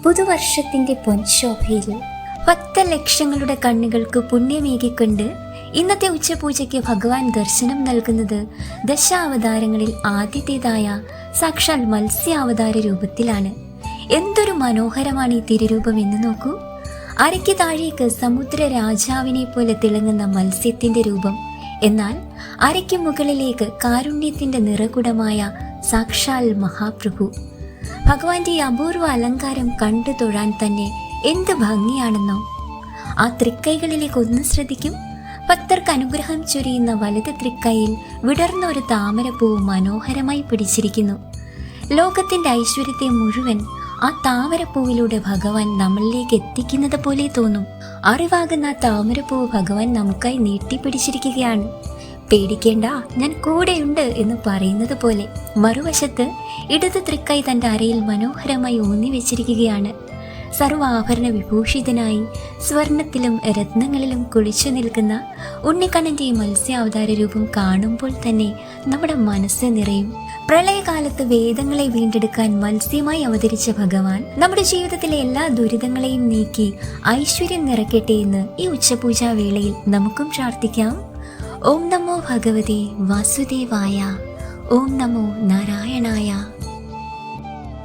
പുതുവർഷത്തിന്റെ പൊൻശോഭയിൽ ഭക്തലക്ഷങ്ങളുടെ കണ്ണുകൾക്ക് പുണ്യമേകിക്കൊണ്ട് ഇന്നത്തെ ഉച്ചപൂജയ്ക്ക് ഭഗവാൻ ദർശനം നൽകുന്നത് ദശാവതാരങ്ങളിൽ ആദ്യത്തേതായ സാക്ഷാൽ മത്സ്യാവതാര രൂപത്തിലാണ്. എന്തൊരു മനോഹരമാണ് ഈ തിരുരൂപം എന്ന് നോക്കൂ. അരയ്ക്ക് താഴേക്ക് സമുദ്ര രാജാവിനെ പോലെ തിളങ്ങുന്ന മത്സ്യത്തിന്റെ രൂപം, എന്നാൽ അരയ്ക്ക് മുകളിലേക്ക് കാരുണ്യത്തിന്റെ നിറകുടമായ സാക്ഷാൽ മഹാപ്രഭു. ഭഗവാന്റെ ഈ അപൂർവ അലങ്കാരം കണ്ടു തൊഴാൻ തന്നെ എന്ത് ഭംഗിയാണെന്നോ. ആ തൃക്കൈകളിലേക്ക് ഒന്ന് ശ്രദ്ധിക്കും. ഭക്തർക്ക് അനുഗ്രഹം ചൊരിയുന്ന വലത് തൃക്കൈയിൽ വിടർന്ന ഒരു താമരപ്പൂവ് മനോഹരമായി പിടിച്ചിരിക്കുന്നു. ലോകത്തിന്റെ ഐശ്വര്യത്തെ മുഴുവൻ ആ താമരപ്പൂവിലൂടെ ഭഗവാൻ നമ്മളിലേക്ക് എത്തിക്കുന്നത് പോലെ തോന്നും. അറിവാകുന്ന ആ താമരപ്പൂവ് ഭഗവാൻ നമുക്കായി നീട്ടിപ്പിടിച്ചിരിക്കുകയാണ്. പേടിക്കേണ്ട, ഞാൻ കൂടെയുണ്ട് എന്ന് പറയുന്നത് പോലെ. മറുവശത്ത് ഇടത് തൃക്കൈ തൻ്റെ അരയിൽ മനോഹരമായി ഊന്നി വെച്ചിരിക്കുകയാണ്. സർവാഭരണ വിഭൂഷിതനായി സ്വർണത്തിലും രത്നങ്ങളിലും കുളിച്ചു നിൽക്കുന്ന ഉണ്ണിക്കണ്ണൻ്റെ ഈ മത്സ്യാവതാര രൂപം കാണുമ്പോൾ തന്നെ നമ്മുടെ മനസ്സ് നിറയും. പ്രളയകാലത്ത് വേദങ്ങളെ വീണ്ടെടുക്കാൻ മത്സ്യമായി അവതരിച്ച ഭഗവാൻ നമ്മുടെ ജീവിതത്തിലെ എല്ലാ ദുരിതങ്ങളെയും നീക്കി ഐശ്വര്യം നിറയ്ക്കട്ടെ എന്ന് ഈ ഉച്ചപൂജാ വേളയിൽ നമുക്കും പ്രാർത്ഥിക്കാം. ഓം നമോ ഭഗവതേ വാസുദേവായ. ഓം നമോ നാരായണായ.